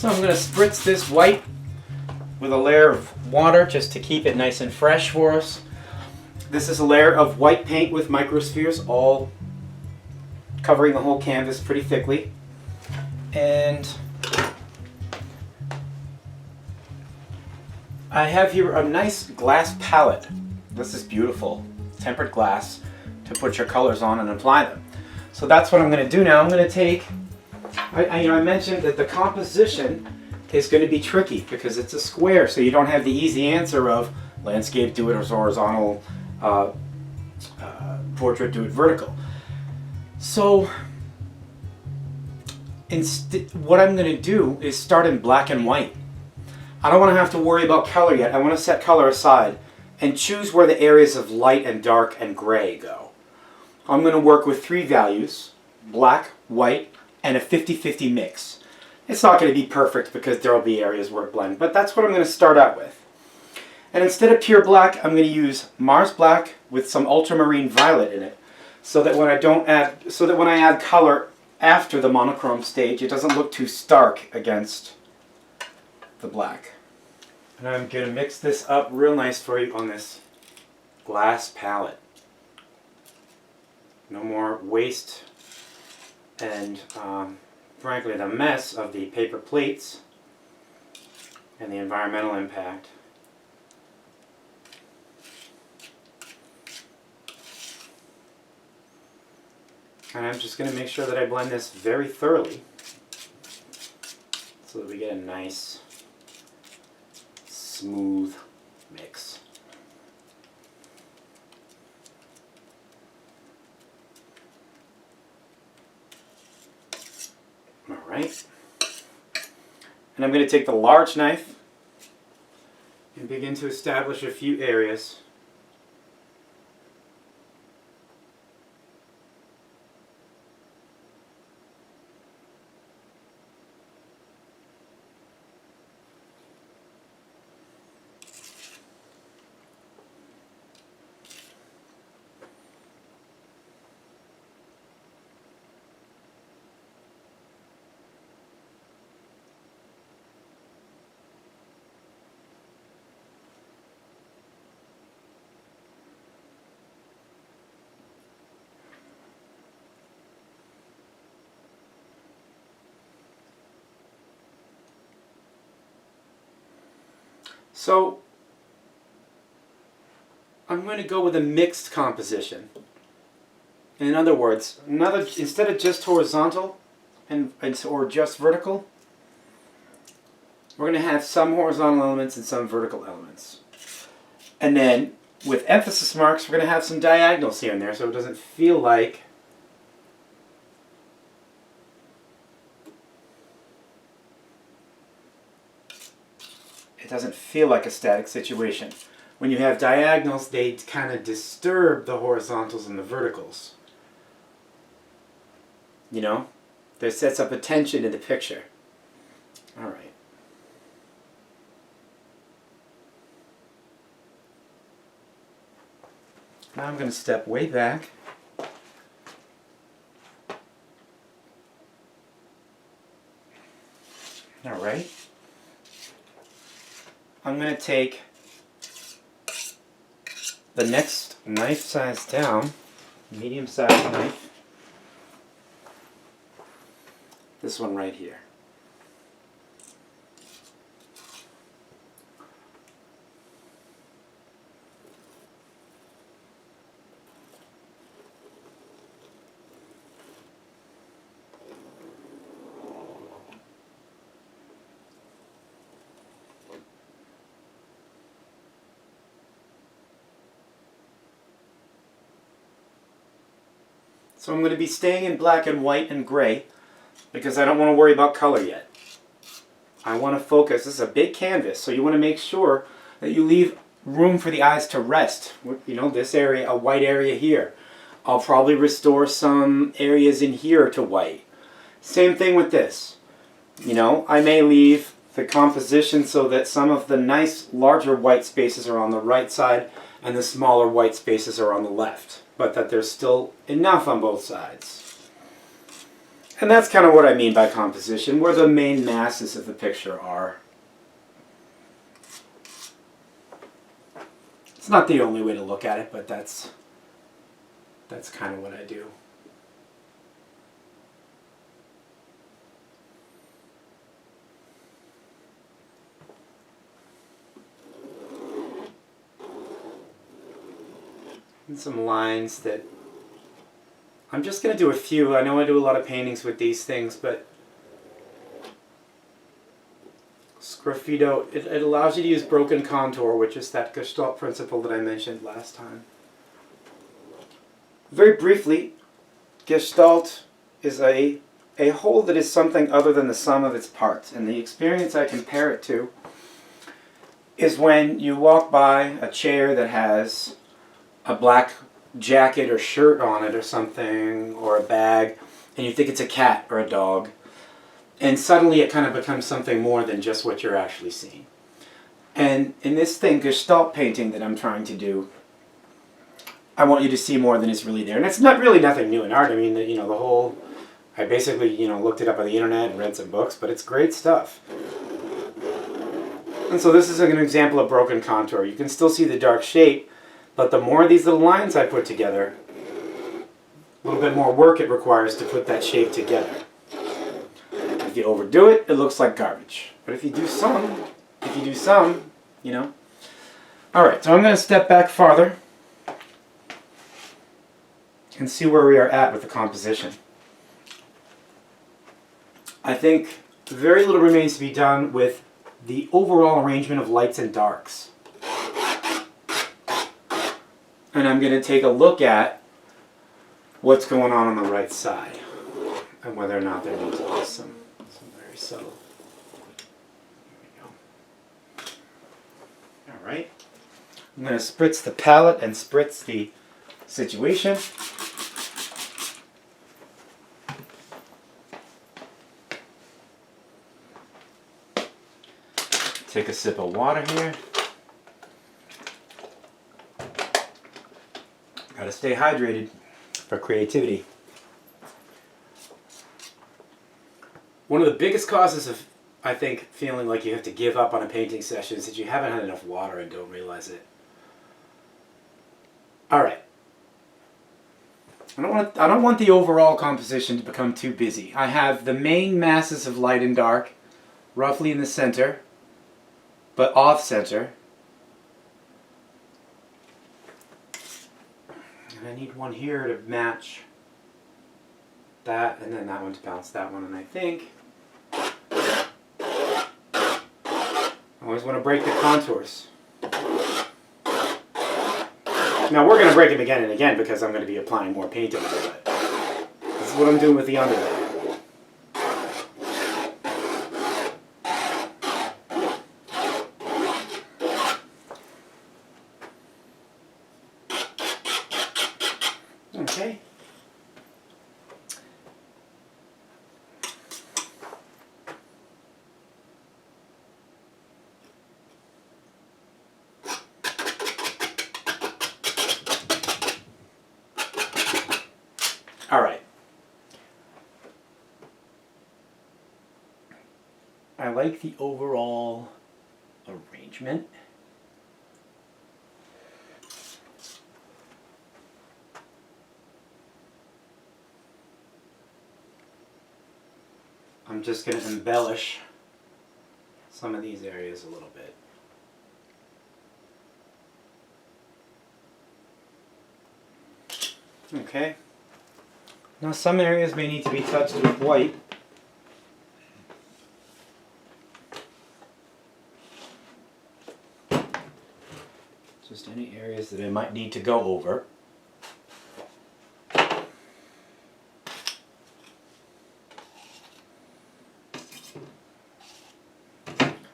So I'm going to spritz this white with a layer of water just to keep it nice and fresh for us. This is a layer of white paint with microspheres, all covering the whole canvas pretty thickly. And I have here a nice glass palette. This is beautiful, tempered glass to put your colors on and apply them. So that's what I'm going to do now. I'm going to take, I mentioned that the composition is going to be tricky because it's a square, so you don't have the easy answer of landscape, do it as horizontal, portrait, do it vertical. So what I'm going to do is start in black and white. I don't want to have to worry about color yet. I want to set color aside and choose where the areas of light and dark and gray go. I'm going to work with 3 values, black, white, and a 50-50 mix. It's not going to be perfect because there will be areas where it blends, but that's what I'm going to start out with. And instead of pure black, I'm going to use Mars Black with some Ultramarine Violet in it, so that when I add color after the monochrome stage, it doesn't look too stark against the black. And I'm going to mix this up real nice for you on this glass palette. No more waste and frankly the mess of the paper plates and the environmental impact. And I'm just going to make sure that I blend this very thoroughly so that we get a nice smooth mix. Alright, and I'm going to take the large knife and begin to establish a few areas. So I'm going to go with a mixed composition. In other words, instead of just horizontal or just vertical, we're going to have some horizontal elements and some vertical elements. And then with emphasis marks, we're going to have some diagonals here and there, so it doesn't feel like a static situation. When you have diagonals, they kind of disturb the horizontals and the verticals. You know? There sets up a tension in the picture. Alright. Now I'm going to step way back. Alright. I'm going to take the next knife size down, medium sized knife, this one right here. So I'm going to be staying in black and white and gray because I don't want to worry about color yet. I want to focus. This is a big canvas, so you want to make sure that you leave room for the eyes to rest. You know, this area, a white area here. I'll probably restore some areas in here to white. Same thing with this. You know, I may leave the composition so that some of the nice larger white spaces are on the right side and the smaller white spaces are on the left, but that there's still enough on both sides. And that's kind of what I mean by composition, where the main masses of the picture are. It's not the only way to look at it, but that's kind of what I do. And some lines that I'm just going to do a few. I know I do a lot of paintings with these things, but Sgraffito, it allows you to use broken contour, which is that Gestalt principle that I mentioned last time. Very briefly, Gestalt is a whole that is something other than the sum of its parts. And the experience I compare it to is when you walk by a chair that has a black jacket or shirt on it or something, or a bag, and you think it's a cat or a dog, and suddenly it kind of becomes something more than just what you're actually seeing. And in this thing, Gestalt painting that I'm trying to do, I want you to see more than is really there. And it's not really nothing new in art. I mean, the whole, I basically, looked it up on the internet and read some books, but it's great stuff. And so this is an example of broken contour. You can still see the dark shape, but the more of these little lines I put together, a little bit more work it requires to put that shape together. If you overdo it, it looks like garbage. But if you do some, Alright, so I'm going to step back farther and see where we are at with the composition. I think very little remains to be done with the overall arrangement of lights and darks. And I'm going to take a look at what's going on the right side and whether or not there needs to be some very subtle. There we go. Alright. I'm going to spritz the palette and spritz the situation. Take a sip of water here. Gotta stay hydrated for creativity. One of the biggest causes of, I think, feeling like you have to give up on a painting session is that you haven't had enough water and don't realize it. Alright. I don't want the overall composition to become too busy. I have the main masses of light and dark roughly in the center, but off center. And I need one here to match that, and then that one to bounce that one, and I think I always want to break the contours. Now we're going to break them again and again because I'm going to be applying more paint over it. This is what I'm doing with the underlay. Okay. All right. I like the overall arrangement. I'm just going to embellish some of these areas a little bit. Okay. Now some areas may need to be touched with white. Just any areas that I might need to go over.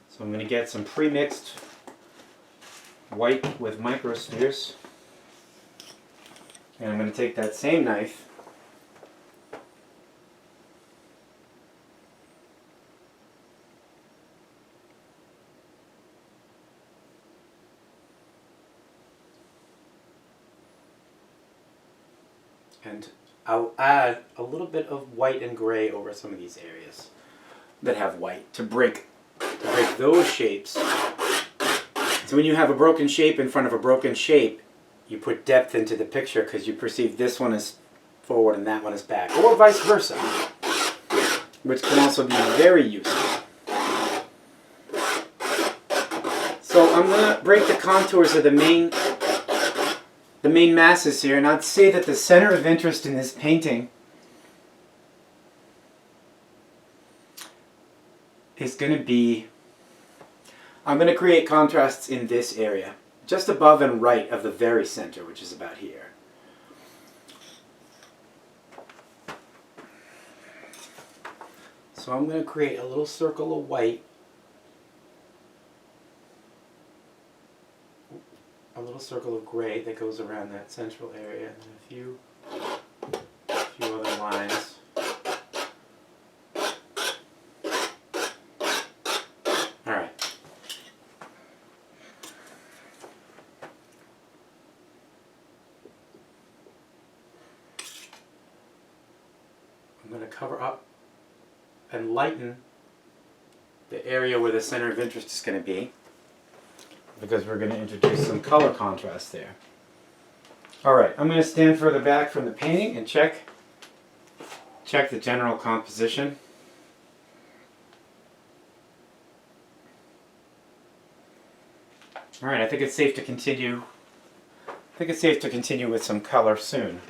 So I'm going to get some pre-mixed white with microspheres. And I'm going to take that same knife and I'll add a little bit of white and gray over some of these areas that have white to break those shapes. So when you have a broken shape in front of a broken shape, you put depth into the picture because you perceive this one is forward and that one is back, or vice versa, which can also be very useful. So I'm going to break the contours of the main masses here, and I'd say that the center of interest in this painting is going to be, I'm going to create contrasts in this area, just above and right of the very center, which is about here. So I'm going to create a little circle of white, a little circle of gray that goes around that central area, and then a few other lines. Alright. I'm going to cover up and lighten the area where the center of interest is going to be, because we're going to introduce some color contrast there. Alright, I'm going to stand further back from the painting and check the general composition. Alright, I think it's safe to continue. With some color soon.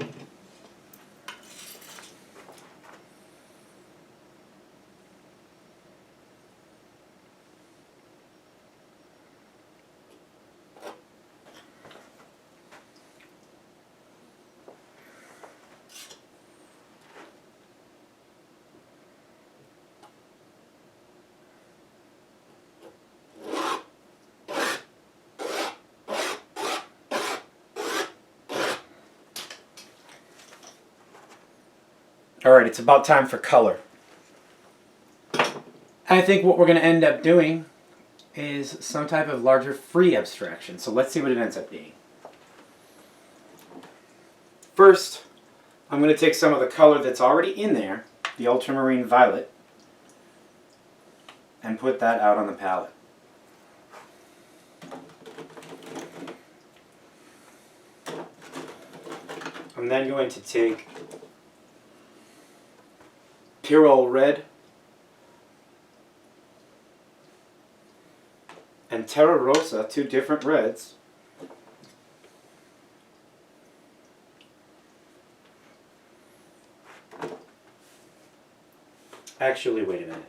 Alright, it's about time for color. I think what we're going to end up doing is some type of larger free abstraction. So let's see what it ends up being. First, I'm going to take some of the color that's already in there, the Ultramarine Violet, and put that out on the palette. I'm then going to take Pyrrole Red and Terra Rosa, two different reds, actually wait a minute,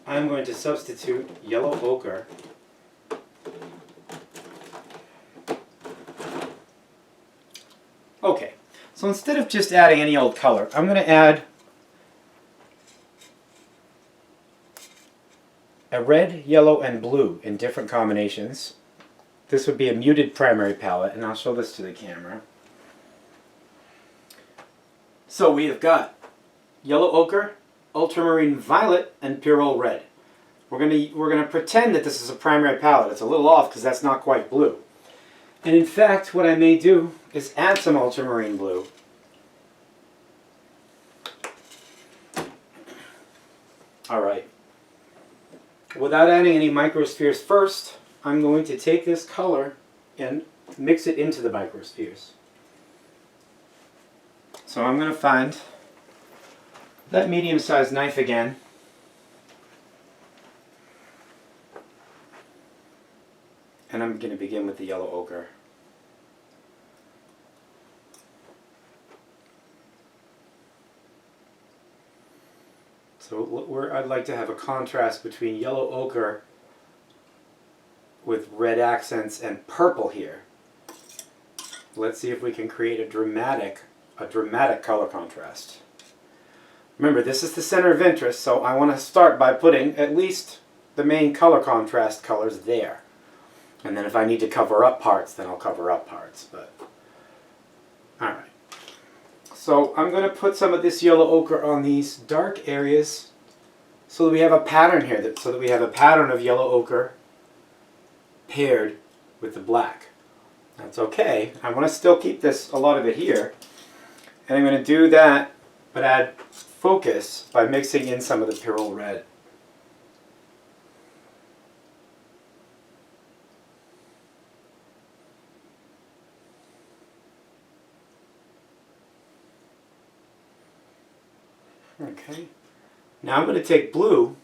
I'm going to substitute Yellow Ochre okay, so instead of just adding any old color, I'm going to add a red, yellow, and blue in different combinations. This would be a muted primary palette, and I'll show this to the camera. So we have got Yellow Ochre, Ultramarine Violet, and Pyrrole Red. We're gonna pretend that this is a primary palette. It's a little off because that's not quite blue. And in fact, what I may do is add some ultramarine blue. All right. Without adding any microspheres first, I'm going to take this color and mix it into the microspheres. So I'm going to find that medium-sized knife again. And I'm going to begin with the Yellow Ochre. So where I'd like to have a contrast between Yellow Ochre with red accents and purple here. Let's see if we can create a dramatic color contrast. Remember, this is the center of interest, so I want to start by putting at least the main color contrast colors there. And then if I need to cover up parts, then I'll cover up parts. But alright. So I'm going to put some of this Yellow Ochre on these dark areas so that we have a pattern here, so that we have a pattern of Yellow Ochre paired with the black. That's okay. I want to still keep a lot of it here. And I'm going to do that, but add focus by mixing in some of the Pyrrole red. Okay. Now I'm going to take blue,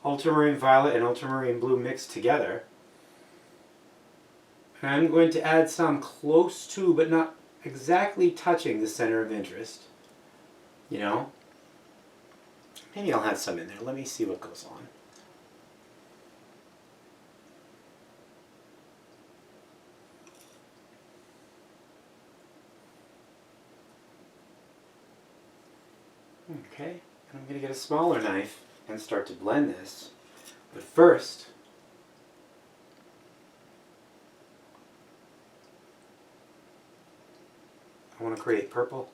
ultramarine violet and ultramarine blue mixed together. And I'm going to add some close to, but not exactly touching the center of interest. You know? Maybe I'll have some in there. Let me see what goes on. Okay, and I'm going to get a smaller knife and start to blend this. But first, I want to create purple,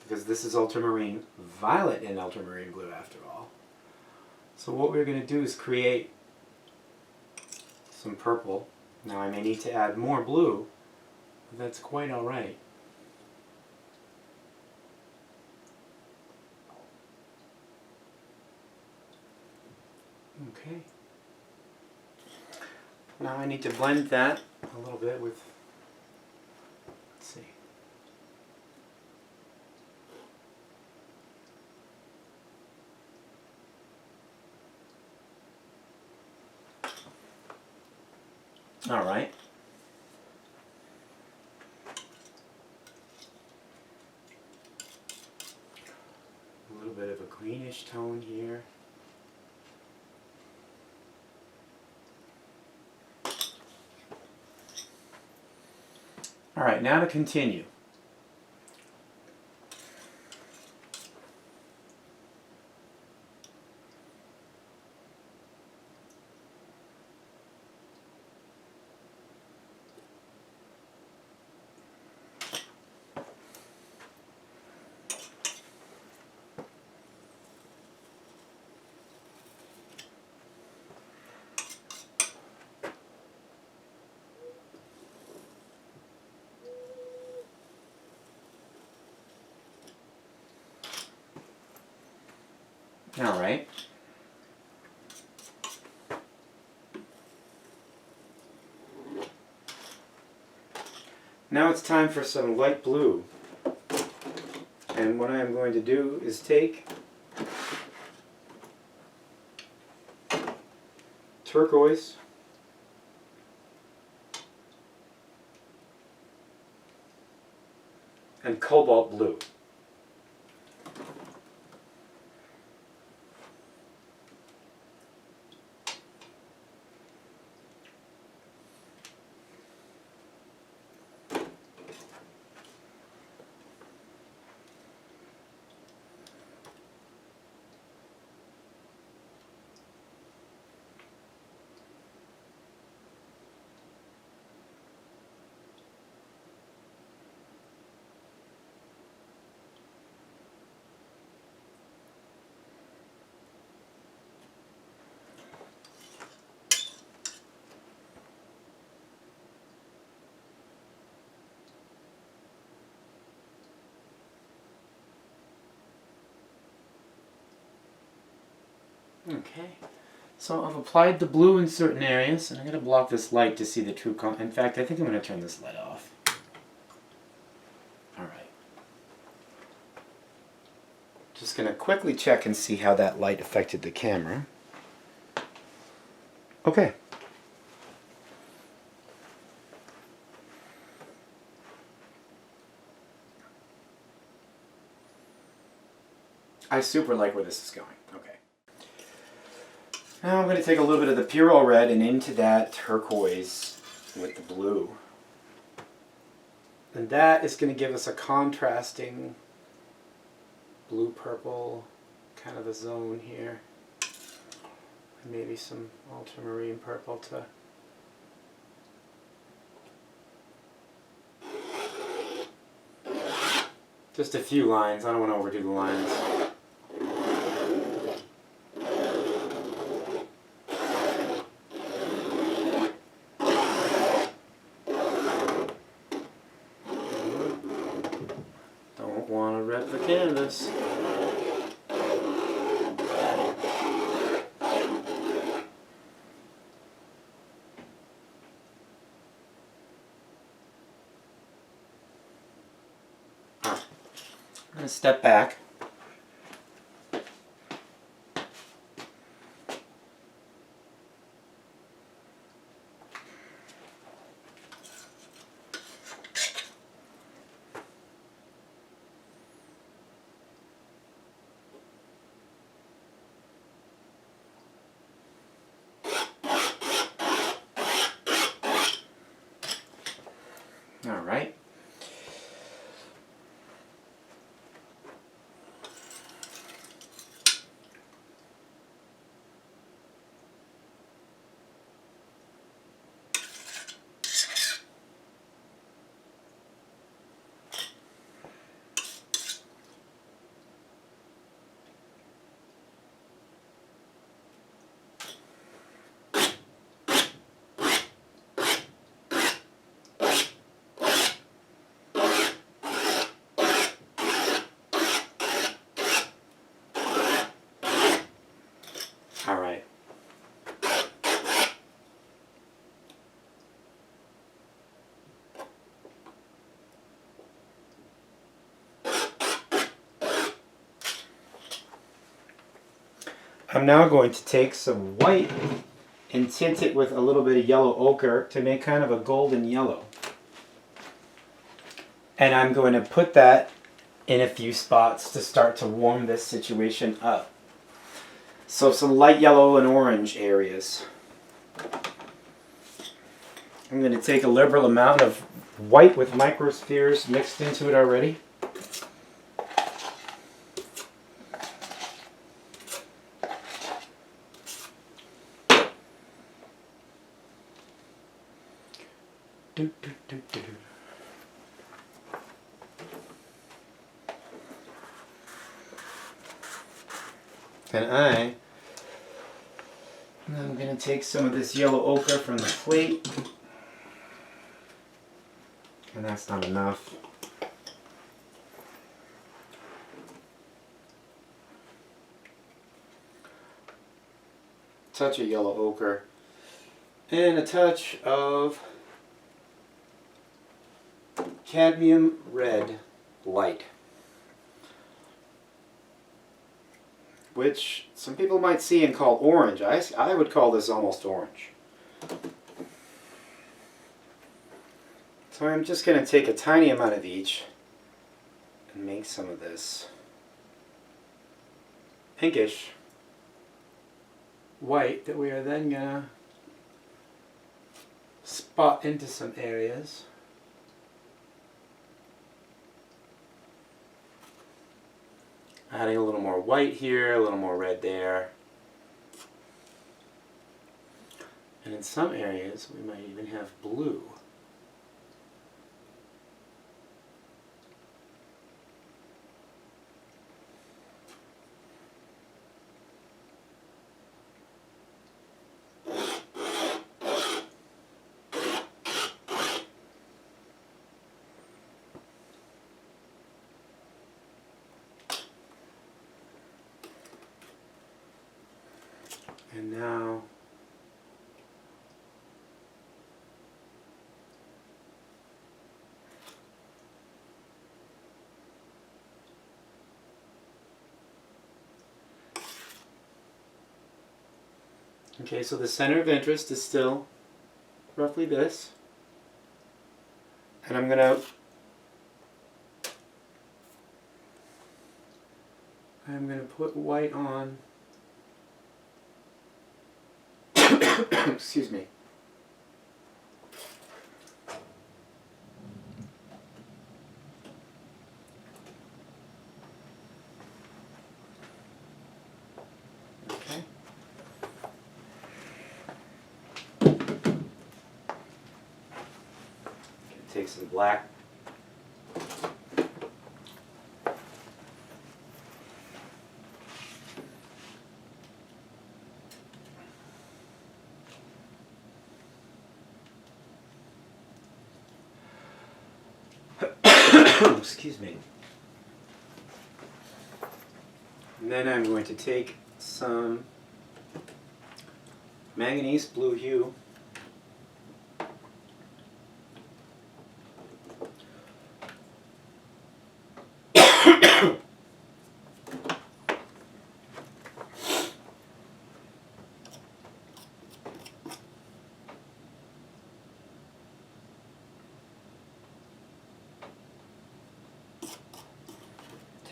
because this is ultramarine violet and ultramarine blue after all. So what we're going to do is create some purple. Now I may need to add more blue, but that's quite alright. Okay. Now I need to blend that a little bit with, let's see. All right. A little bit of a greenish tone here. All right, now to continue. All right. Now it's time for some light blue. And what I'm going to do is take turquoise, and cobalt blue. Okay, so I've applied the blue in certain areas, and I'm going to block this light to see the true color. In fact, I think I'm going to turn this light off. Alright. Just going to quickly check and see how that light affected the camera. Okay. I super like where this is going. Okay. Now I'm going to take a little bit of the Pyrrole red and into that turquoise with the blue. And that is going to give us a contrasting blue-purple kind of a zone here. And maybe some ultramarine purple to just a few lines. I don't want to overdo the lines. don't want to rip the canvas. I'm going to step back. All right. All right. I'm now going to take some white and tint it with a little bit of yellow ochre to make kind of a golden yellow. And I'm going to put that in a few spots to start to warm this situation up. So some light yellow and orange areas. I'm going to take a liberal amount of white with microspheres mixed into it already. And I'm going to take some of this yellow ochre from the plate. And that's not enough. Touch of yellow ochre. And a touch of cadmium red light, which some people might see and call orange. I would call this almost orange. So I'm just going to take a tiny amount of each and make some of this pinkish white that we are then going to spot into some areas. Adding a little more white here, a little more red there. And in some areas we might even have blue. And now okay, so the center of interest is still roughly this. And I'm going to put white on. Excuse me. Okay. Take some black. Excuse me. And then I'm going to take some manganese blue hue,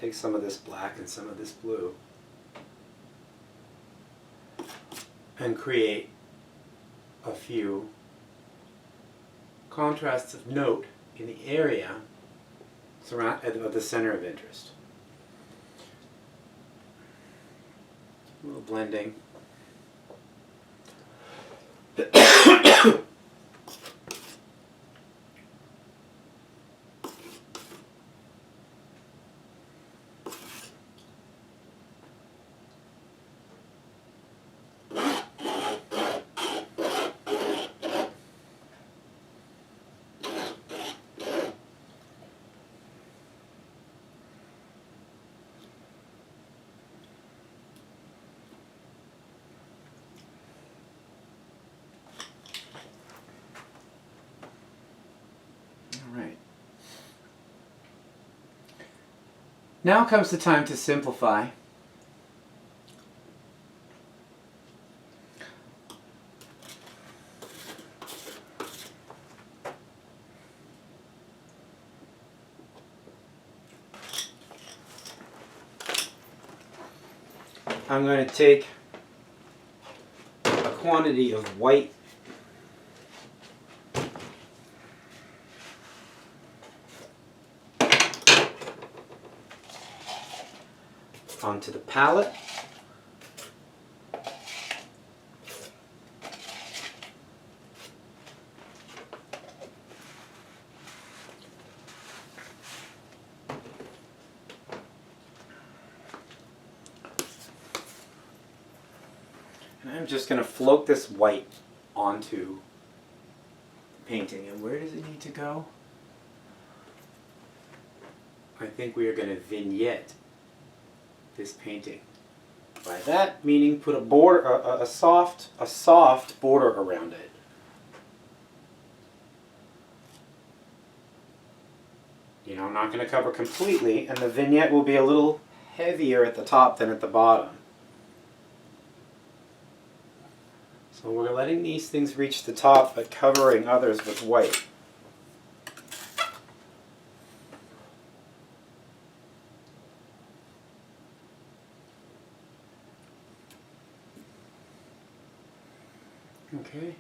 take some of this black and some of this blue, and create a few contrasts of note in the area of the center of interest. A little blending. Now comes the time to simplify. I'm going to take a quantity of white onto the palette. And I'm just going to float this white onto the painting. And where does it need to go? I think we are going to vignette this painting. By that meaning put a border, a soft border around it. You know, I'm not going to cover completely, and the vignette will be a little heavier at the top than at the bottom. So we're letting these things reach the top, but covering others with white. Okay.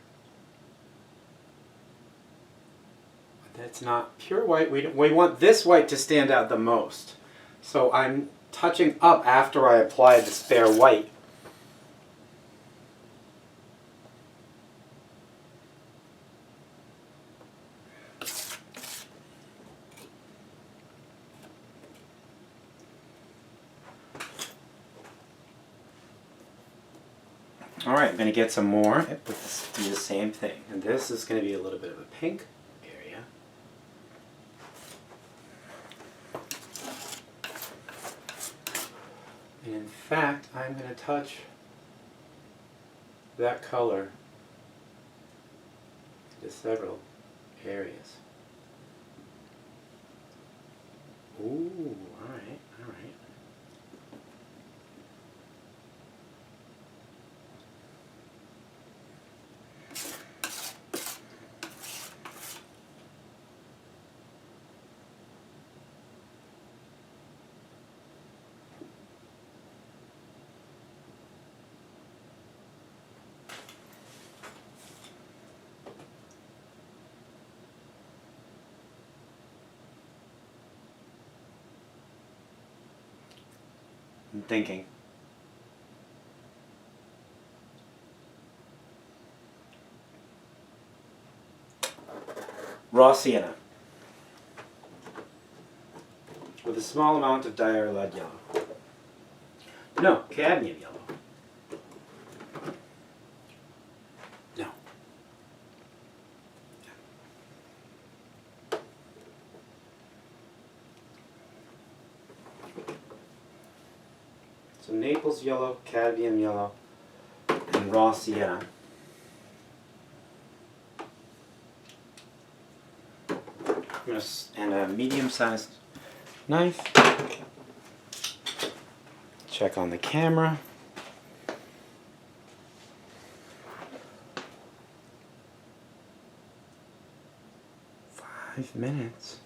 But that's not pure white. We want this white to stand out the most. So I'm touching up after I apply the spare white. Alright, I'm going to get some more. Do the same thing. And this is going to be a little bit of a pink area. And in fact, I'm going to touch that color to several areas. Ooh, alright, alright. I'm thinking. Raw sienna with a small amount of diarylide yellow. No, cadmium yellow. No. So Naples yellow, cadmium yellow, and raw sienna. And a medium-sized knife. Check on the camera. Five minutes.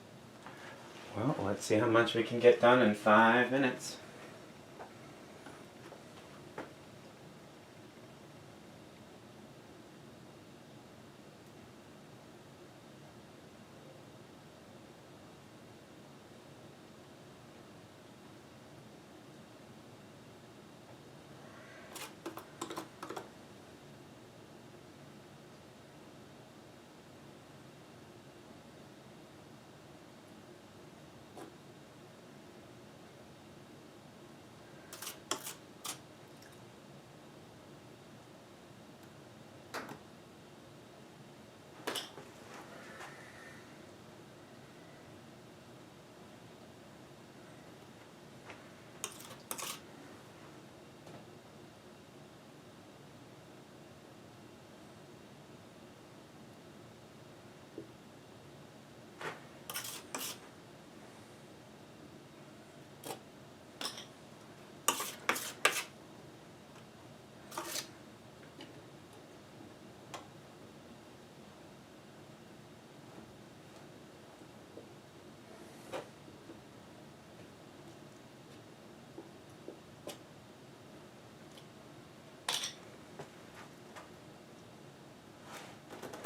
Well, let's see how much we can get done in 5 minutes.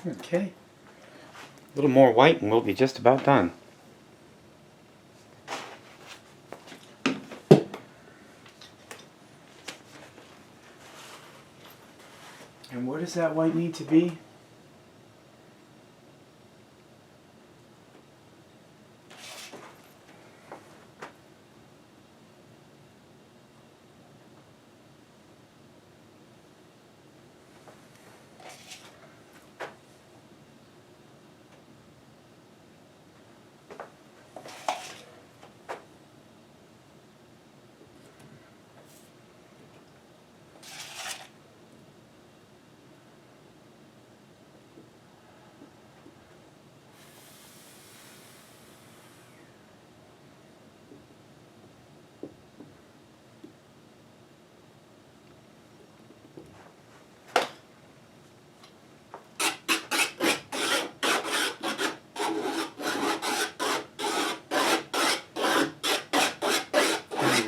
Okay. A little more white and we'll be just about done. And where does that white need to be?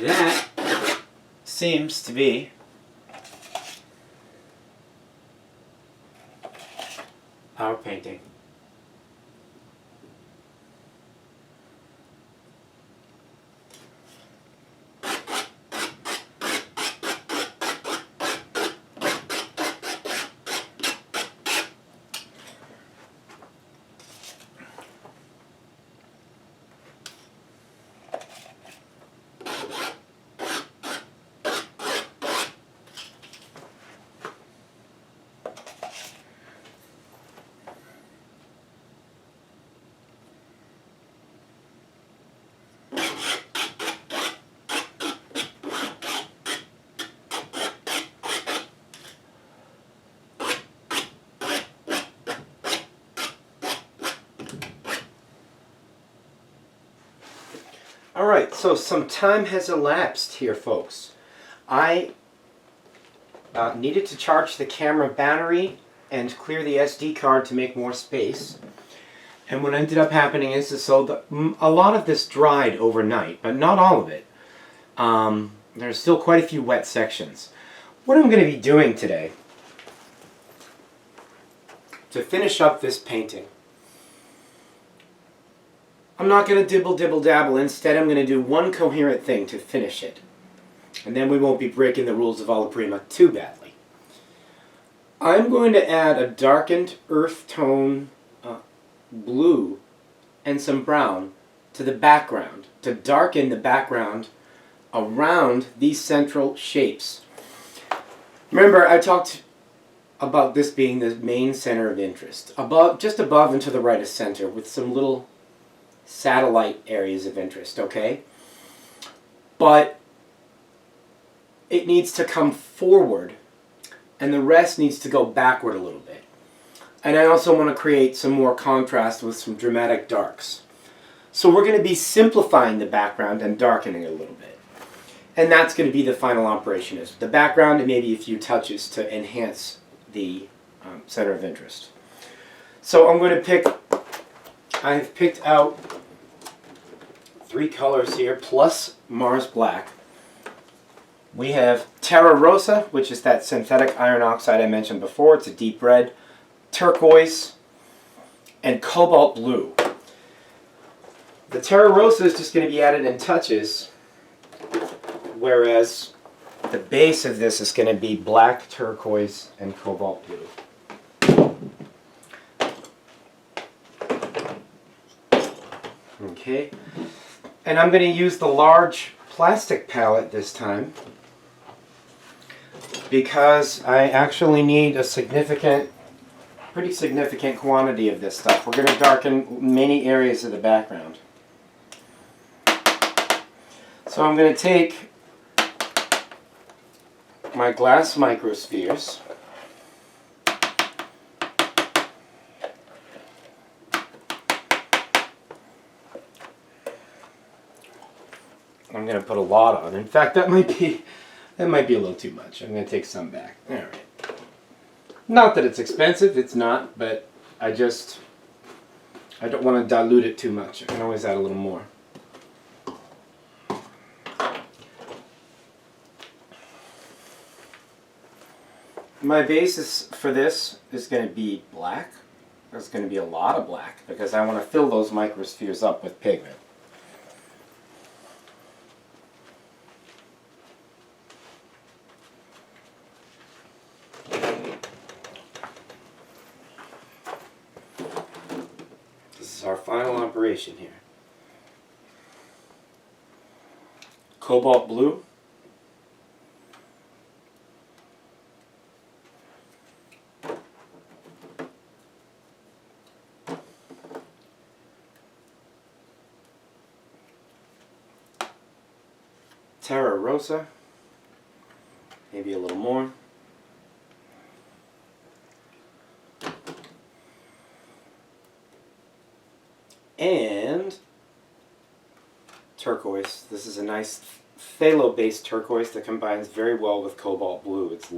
That seems to be our painting. Alright, so some time has elapsed here, folks. I needed to charge the camera battery and clear the SD card to make more space. And what ended up happening is a lot of this dried overnight, but not all of it. There's still quite a few wet sections. What I'm going to be doing today, to finish up this painting, I'm not going to dibble-dabble. Instead, I'm going to do one coherent thing to finish it. And then we won't be breaking the rules of Alla Prima too badly. I'm going to add a darkened earth tone blue and some brown to the background to darken the background around these central shapes. Remember, I talked about this being the main center of interest. Just above and to the right of center with some little satellite areas of interest, okay? But it needs to come forward and the rest needs to go backward a little bit. And I also want to create some more contrast with some dramatic darks. So we're going to be simplifying the background and darkening it a little bit. And that's going to be the final operation, is the background and maybe a few touches to enhance the center of interest. So I'm going to I've picked out 3 colors here, plus Mars Black. We have Terra Rosa, which is that synthetic iron oxide I mentioned before. It's a deep red. Turquoise, and Cobalt Blue. The Terra Rosa is just going to be added in touches, whereas the base of this is going to be black, turquoise, and Cobalt Blue. Okay, and I'm going to use the large plastic palette this time because I actually need a pretty significant quantity of this stuff. We're going to darken many areas of the background. So I'm going to take my glass microspheres, I'm going to put a lot on. In fact, that might be a little too much. I'm going to take some back. All right. Not that it's expensive, it's not, but I don't want to dilute it too much. I can always add a little more. My basis for this is going to be black. There's going to be a lot of black because I want to fill those microspheres up with pigment. Our final operation here. Cobalt Blue. Terra Rosa. Maybe a little more. And turquoise. This is a nice phthalo-based turquoise that combines very well with cobalt blue. It's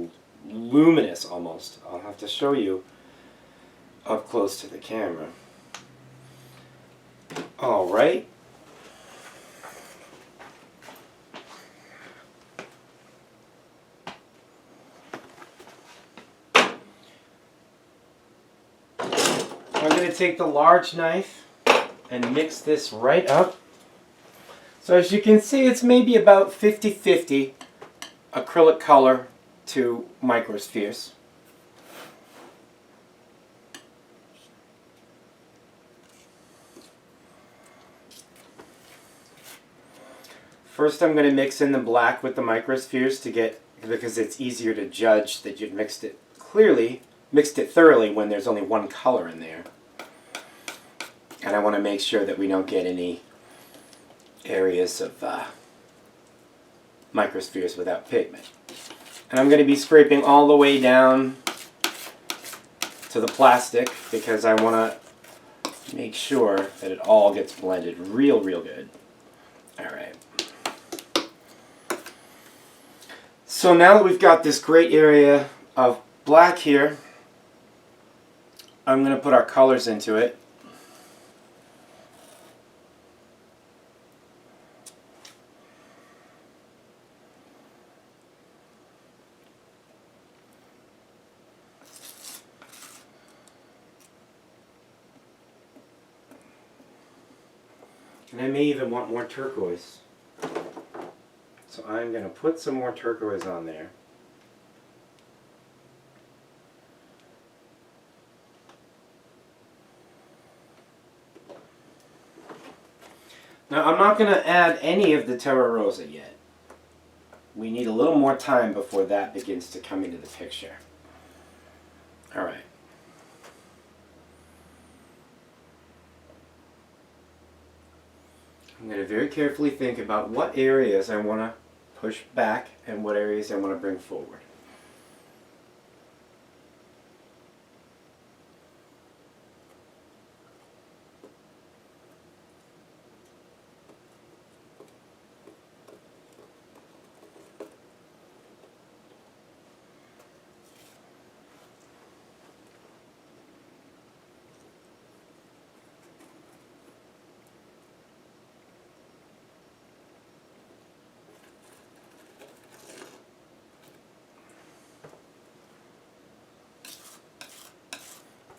luminous almost. I'll have to show you up close to the camera. All right. I'm going to take the large knife and mix this right up. So as you can see, it's maybe about 50-50 acrylic color to microspheres. First I'm going to mix in the black with the microspheres because it's easier to judge that you've mixed it thoroughly when there's only one color in there. And I want to make sure that we don't get any areas of microspheres without pigment. And I'm going to be scraping all the way down to the plastic because I want to make sure that it all gets blended real good. Alright. So now that we've got this great area of black here, I'm going to put our colors into it. And I may even want more turquoise. So I'm going to put some more turquoise on there. Now I'm not going to add any of the Terra Rosa yet. We need a little more time before that begins to come into the picture. Alright. I'm going to very carefully think about what areas I want to push back and what areas I want to bring forward.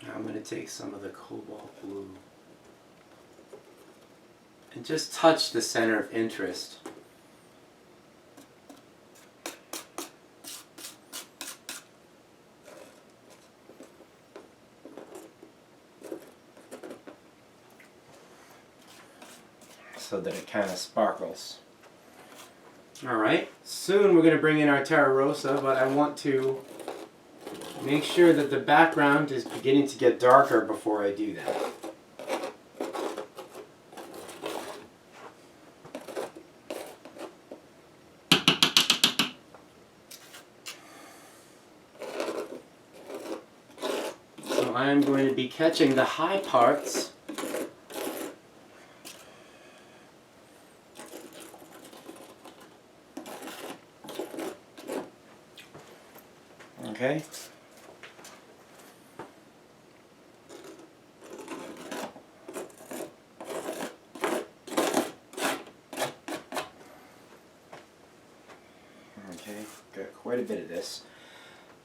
Now I'm going to take some of the cobalt blue and just touch the center of interest. So that it kind of sparkles. Alright, soon we're going to bring in our Terra Rosa, but I want to make sure that the background is beginning to get darker before I do that. So I am going to be catching the high parts okay. Okay, got quite a bit of this.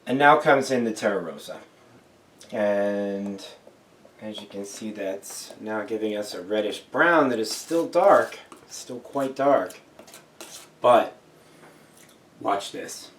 And now comes in the Terra Rosa. And as you can see, that's now giving us a reddish brown that is still dark, still quite dark. But watch this.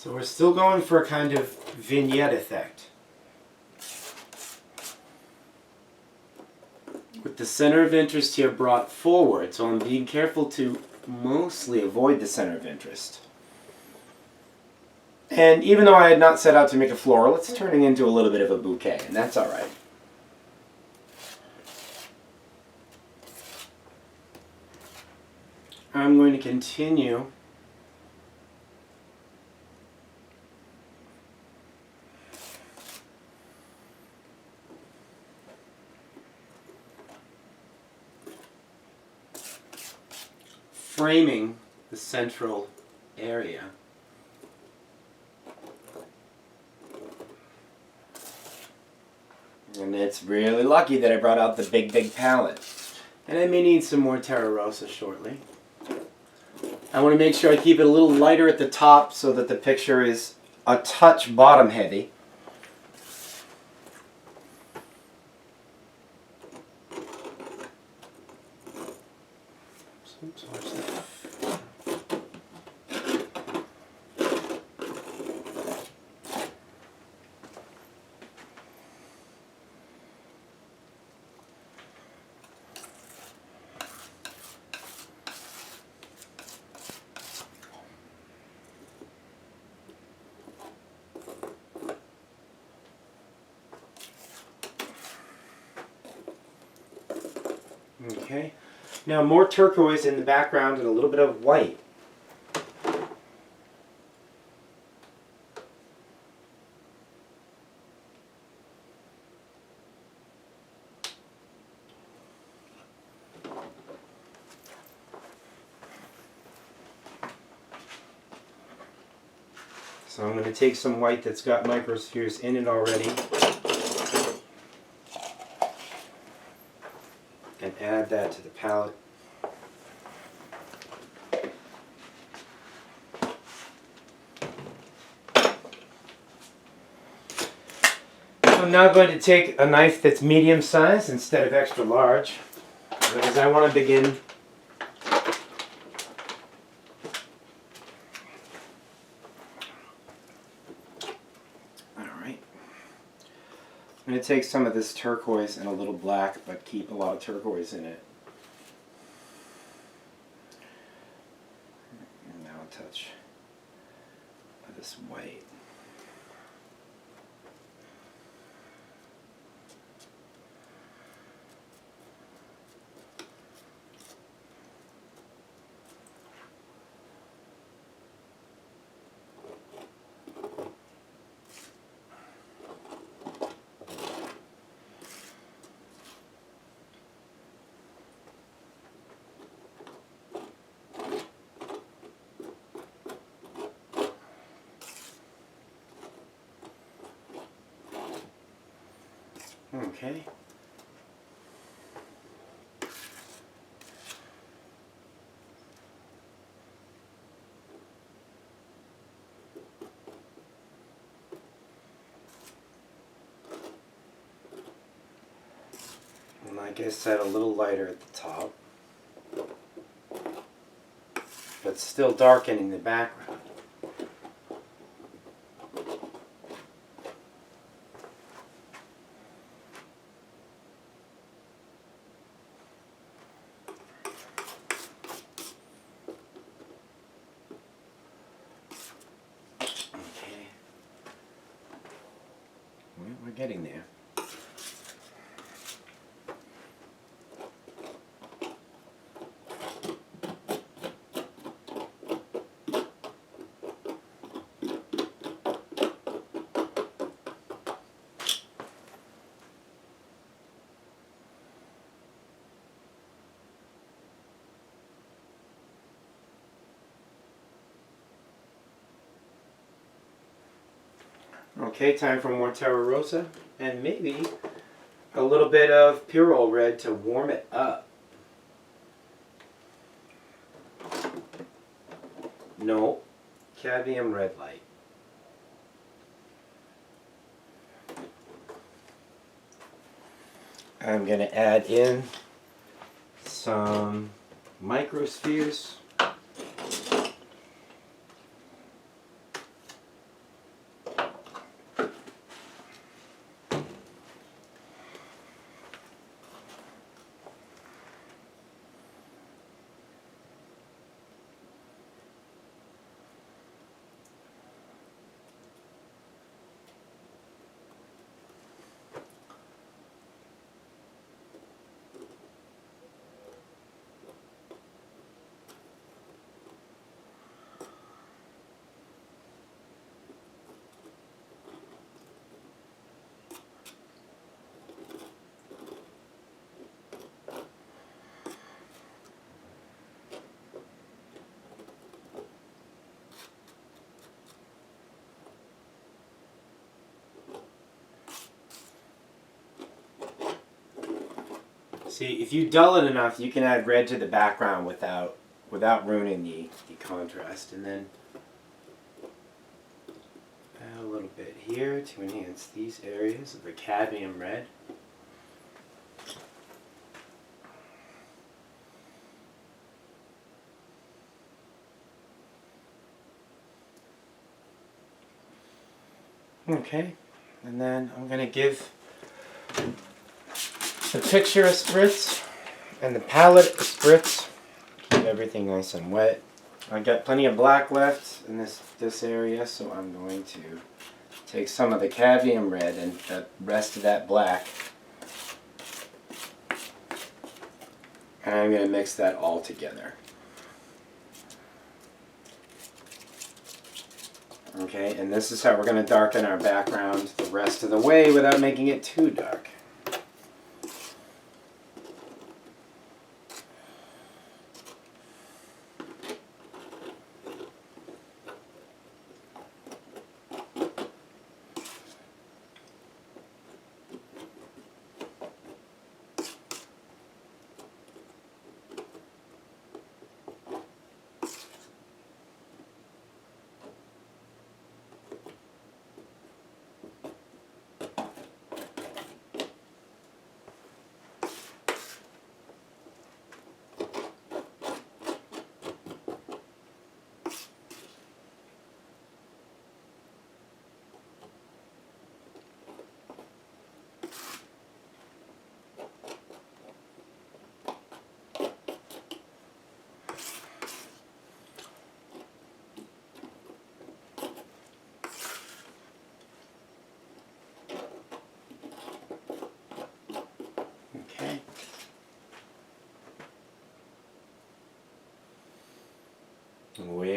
So we're still going for a kind of vignette effect. With the center of interest here brought forward, so I'm being careful to mostly avoid the center of interest. And even though I had not set out to make a floral, it's turning into a little bit of a bouquet, and that's alright. I'm going to continue framing the central area. And it's really lucky that I brought out the big palette. And I may need some more Terra Rosa shortly. I want to make sure I keep it a little lighter at the top so that the picture is a touch bottom heavy. Oops, watch that. Okay, now more turquoise in the background and a little bit of white. So I'm going to take some white that's got microspheres in it already and add that to the palette. I'm now going to take a knife that's medium size instead of extra large because I want to begin I'm going to take some of this turquoise and a little black, but keep a lot of turquoise in it. And now a touch of this white. Okay. And like I said, a little lighter at the top, but still darkening the background. We're getting there. Okay, time for more Terra Rosa and maybe a little bit of Pyrrole Red to warm it up. No, cadmium red light. I'm going to add in some microspheres. See, if you dull it enough, you can add red to the background without ruining the contrast. And then add a little bit here to enhance these areas of the cadmium red. Okay, and then I'm going to give the picture a spritz and the palette a spritz. Keep everything nice and wet. I got plenty of black left in this area, so I'm going to take some of the cadmium red and the rest of that black, and I'm going to mix that all together. Okay, and this is how we're going to darken our background the rest of the way without making it too dark.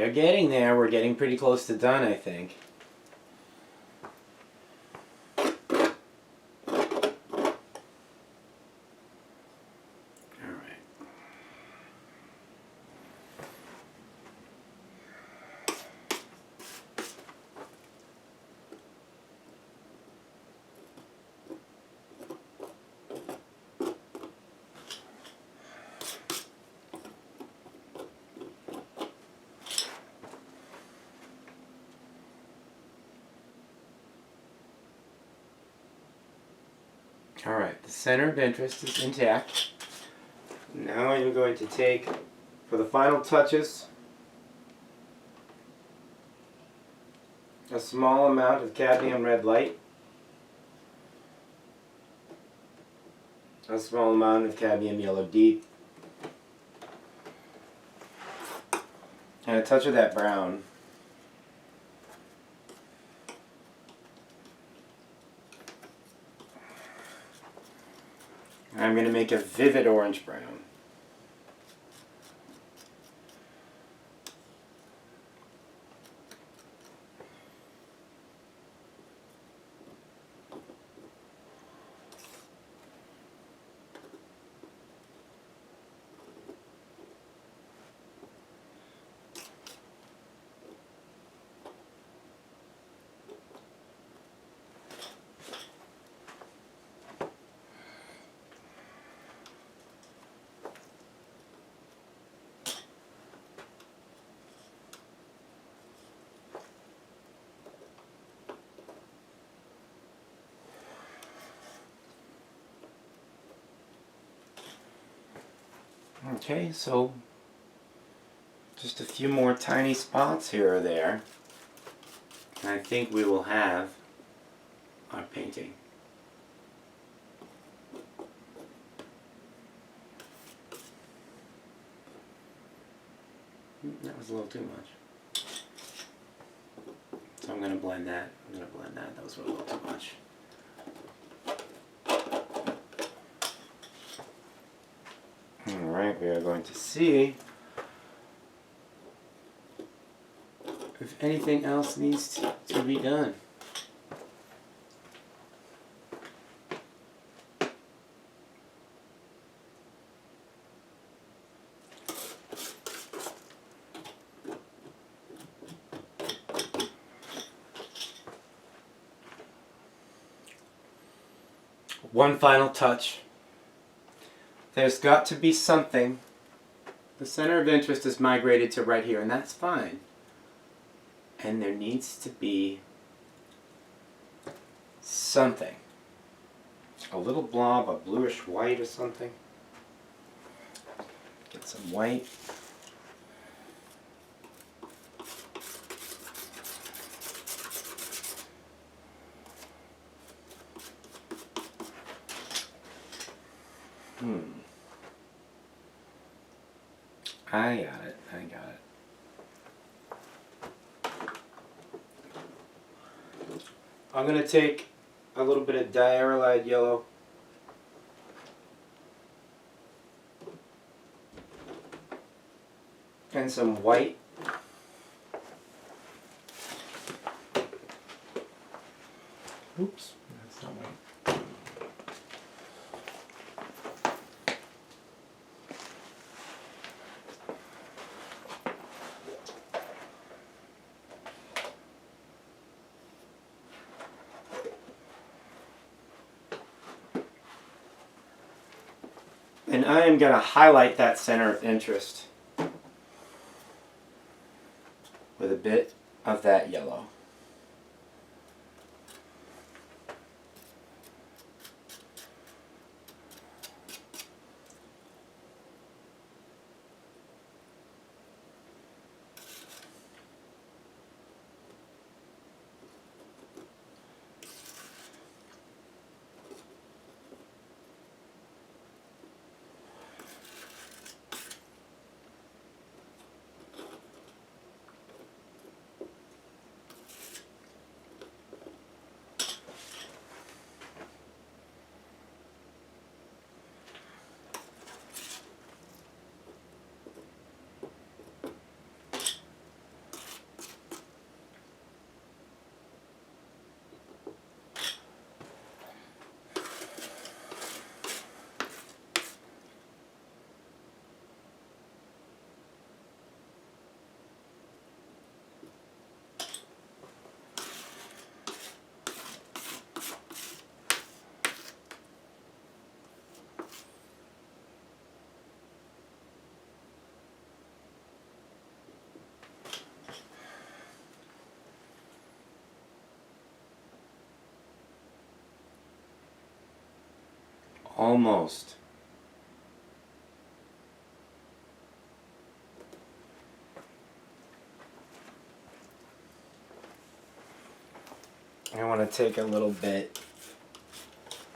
We're getting there. We're getting pretty close to done, I think. Alright, the center of interest is intact. Now I'm going to take, for the final touches, a small amount of cadmium red light, a small amount of cadmium yellow deep, and a touch of that brown. I'm going to make a vivid orange brown. Okay, so just a few more tiny spots here or there, and I think we will have our painting. That was a little too much. So I'm going to blend that. That was a little too much. Alright, we are going to see if anything else needs to be done. One final touch. There's got to be something. The center of interest is migrated to right here, and that's fine. And there needs to be something. A little blob of bluish white or something. Get some white. I got it. I'm going to take a little bit of diarylide yellow and some white. Oops, that's not white. And I am going to highlight that center of interest with a bit of that yellow. Almost. I want to take a little bit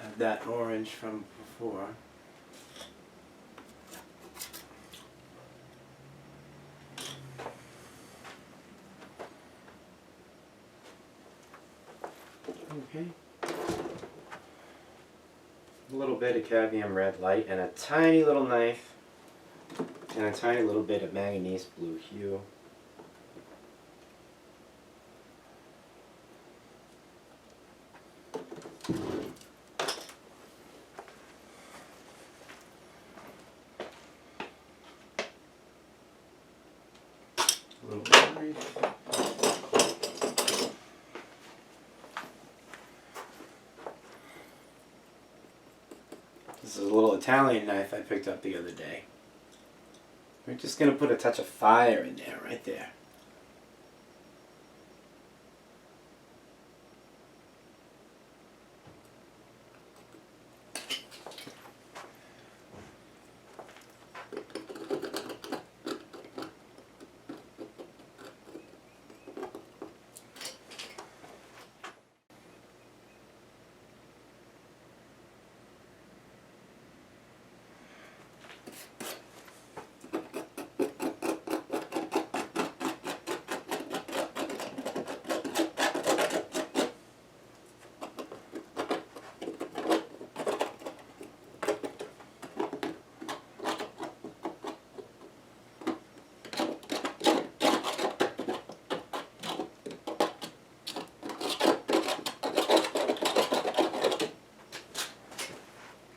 of that orange from before. Okay. A little bit of cadmium red light and a tiny little knife and a tiny little bit of manganese blue hue. A little bit of knife. This is a little Italian knife I picked up the other day. We're just going to put a touch of fire in there, right there.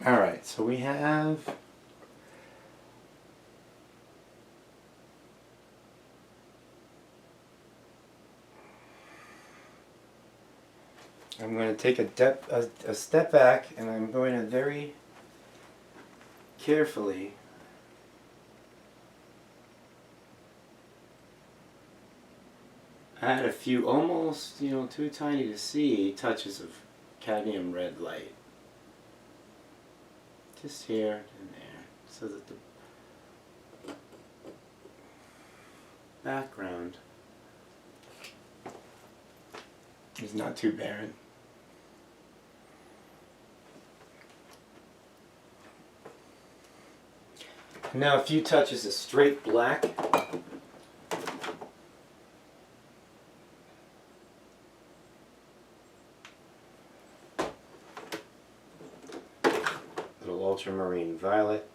Alright, so we have I'm going to take a step back and I'm going to very carefully add a few almost, too tiny to see touches of cadmium red light. Just here and there, so that the background is not too barren. Now a few touches of straight black. Little Ultramarine Violet.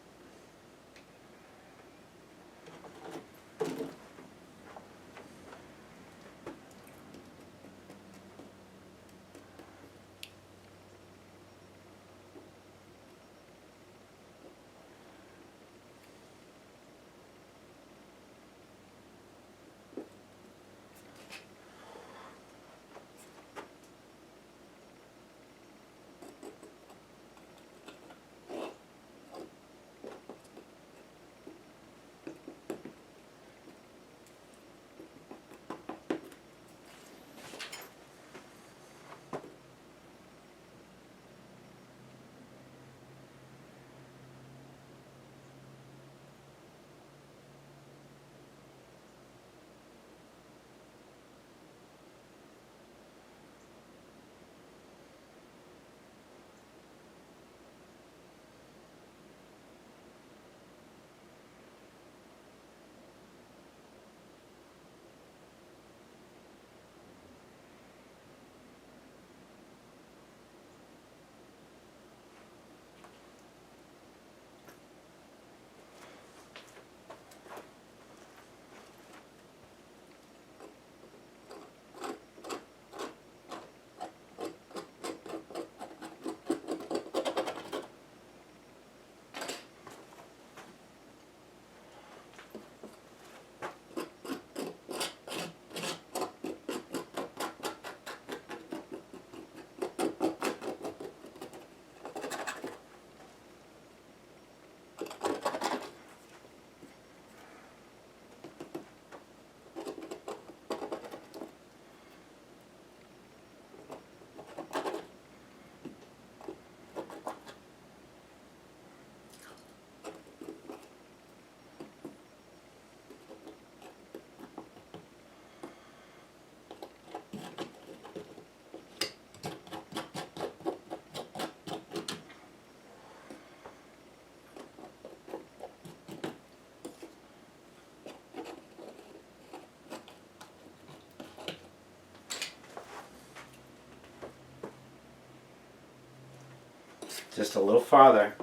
Just a little farther.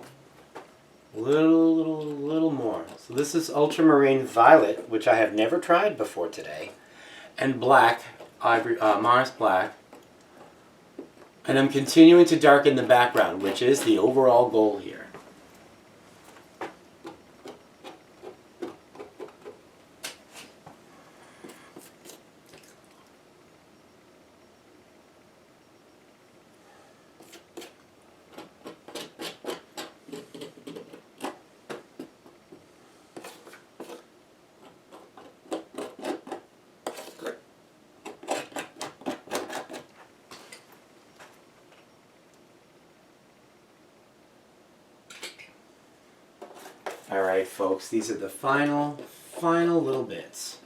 Little more. So this is Ultramarine Violet, which I have never tried before today. And black, Mars Black. And I'm continuing to darken the background, which is the overall goal here. Alright folks, these are the final little bits.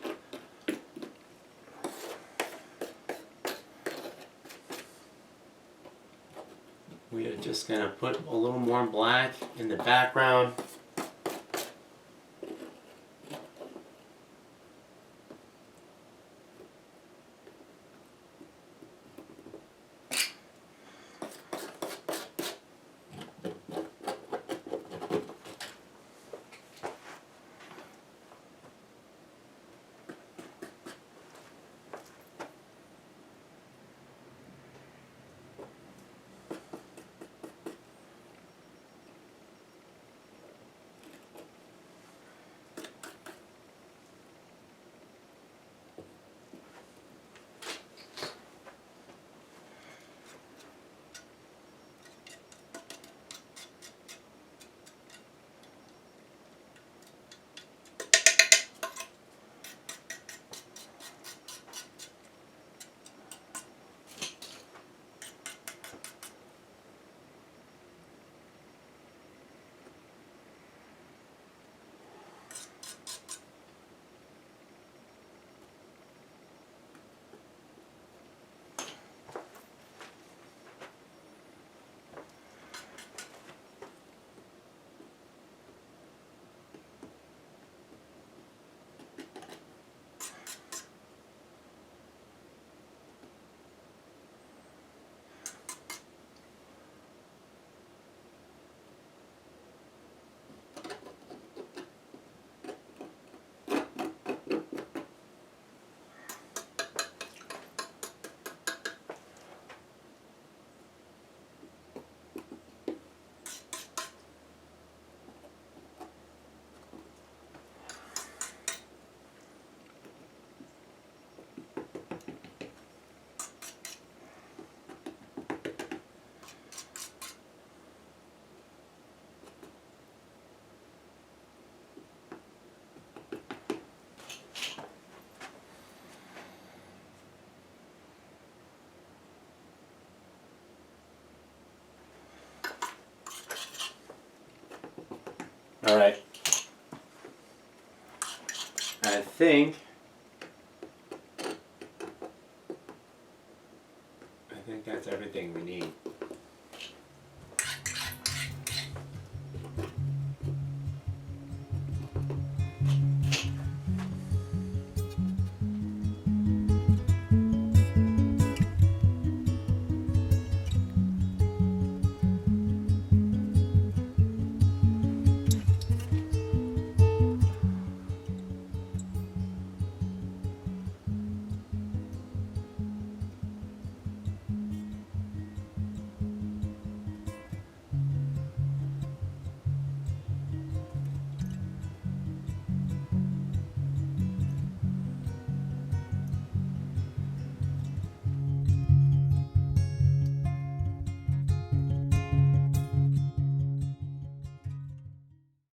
We are just going to put a little more black in the background. Alright. I think that's everything we need.